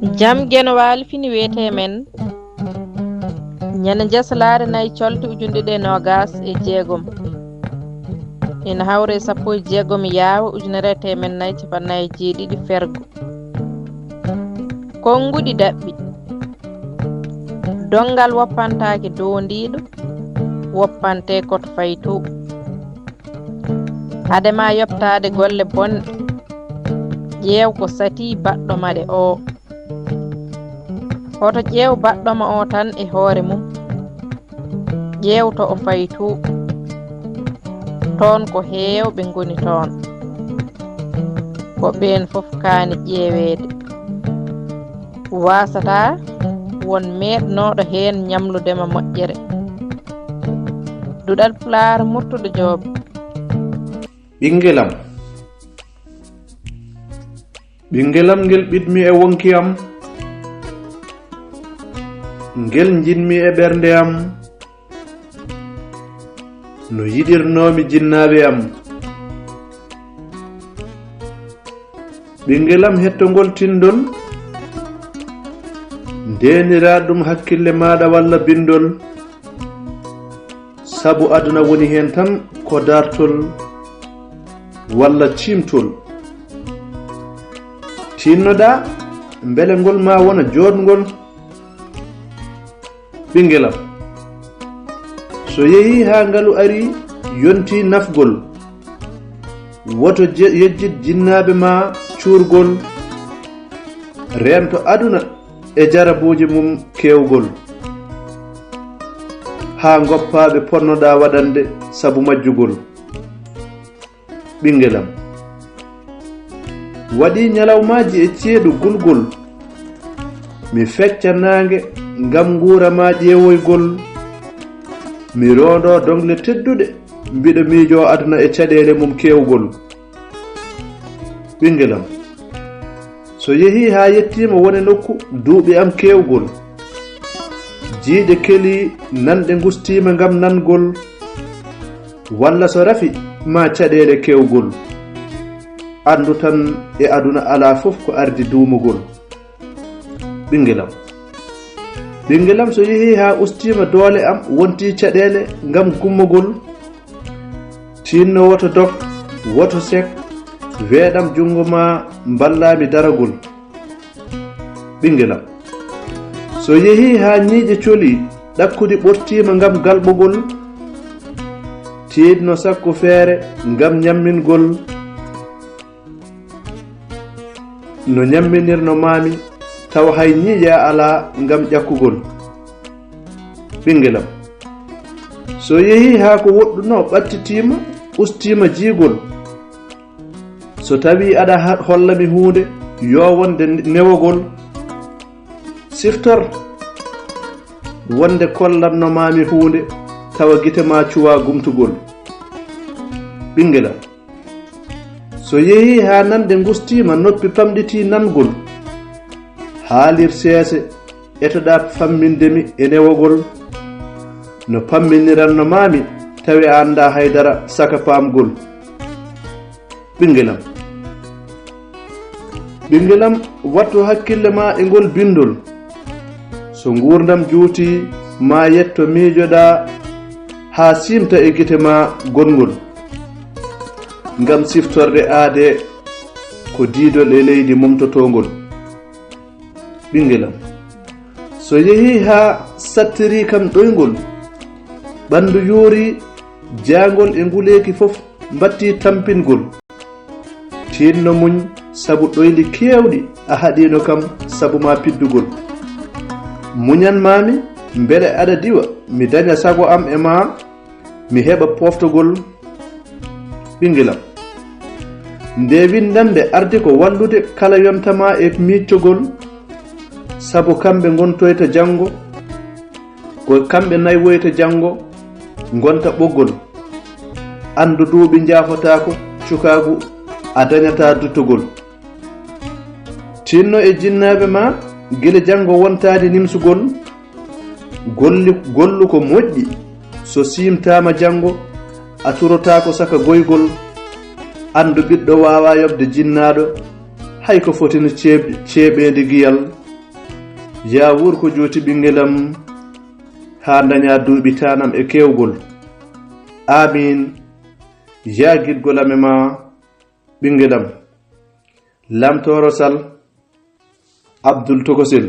jam genowal fini wiyete men ñande Njeslaare nayi Colte ujunde ɗe nogas e jeegom ina hawre 16 yaawa ujunere temen nayi capannayi jeeɗiɗi fergo konnguɗi daɓɓi dongal woppantake dondiɗo woppante koto fayi to adema yoɓtade golle bonɗe ƴeew ko sati baɗɗoma ɗe o hoto ƴeew baɗɗoma o tan e hoore mum ƴeewto o fayi to toon ko heewɓe ngoni toon ko ɓen fof kaani ƴeeweede wasata won meɗnoɗo heen ñamludema moƴƴere Duɗal Pulaar Murtuɗo Joob. ɓingelam ngel ɓiɗmi e wonki am ngel jinmi e ɓernde am no yiɗirnomi jinnaaɓe am ɓingelam hettogol tindol ndenira ɗum hakkille maɗa walla bindol sabu aduna woni hen tan ko dartol walla cimtol tinnoɗa beele ngol ma wona joɗgol ɓingelam so yeehi ha ngalu ari yonti nafgol woto yejjid jinnaɓe ma cuurgol rento aduna e jarabuji mum kewgol ha goppaɓe ponnoɗa waɗande sabu majjugol ɓingelam waɗi ñalawmaji e ceeɗu gulgol mi fecca nangue ngam guurama ƴeewoygol mi rondo dongle tedduɗe mbiɗo miijo aduna e caɗele mum kewgol ɓingelam so yeehi ha yettima wone nokku duuɓi am kewgol jiiɗe keeli nanɗe gustima ngam nangol walla so rafi ma caɗele kewgol andu tan e aduna ala fof ko ardi duumugol ɓingelam so yeehi ha ustima doole am wonti caɗele ngam gummugol tinno woto dog woto sek weeɗam jungo ma ballami daragol ɓingelam so yeehi ha ñiiƴe coli ɗakkudi ɓortima ngam galɓugol tiidno sakko feere ngam ñammingol no ñamminirno mami taw hay ñiiƴa ala ngam ƴakkugol ɓingelam so yeehi ha ko woɗɗuno ɓattitima ustima jiigol so tawi aɗa hollami hunde yo wonde newogol siftor wonde kollanno mami hunde tawa gite ma cuwa gumtugol ɓingelam so yeehi ha nande gustima noppi pamɗiti nangol haalir seese etoɗa fammindemi e newogol no pamminiranno mami tawi a anda haydara saka pamgol ɓingelam wattu hakkille ma e ngol bindol so gurdam juuti ma yetto miijoɗa ha simta e gite ma gongol ngam siftorde aade ko diidol e leydi momtotongol ɓingelam so yeehi ha sattiri kam ɗoygol ɓandu yoori jaangol e nguleki fof batti tampingol tinno muñ sabu ɗoyli kewɗi a haɗino kam sabu ma piddugol muñan mami beele aɗa diwa mi daña sago am e ma mi heɓa poftogol ɓingelam nde windande ardi ko wallude kala yontama e miccogol sabu kamɓe gontoyta janggo ko kamɓe naywoyta janggo gonta ɓoggol andu duuɓi jaafotako cukagu a dañata duttogol tinno e jinnaɓe ma guila janggo wontade nimsugol gollu ko moƴƴi so simtama janggo a turotako saka goygol andu ɓiɗɗo wawa yobde jinnaɗo hay ko fotino ceeɓede giyal ya wurko joti ɓingelam ha daña duuɓi tanam e kewgol. Amin. Ya giɗgolame ma ɓingelam. Lamtoro Sall, Abdul Tokosel.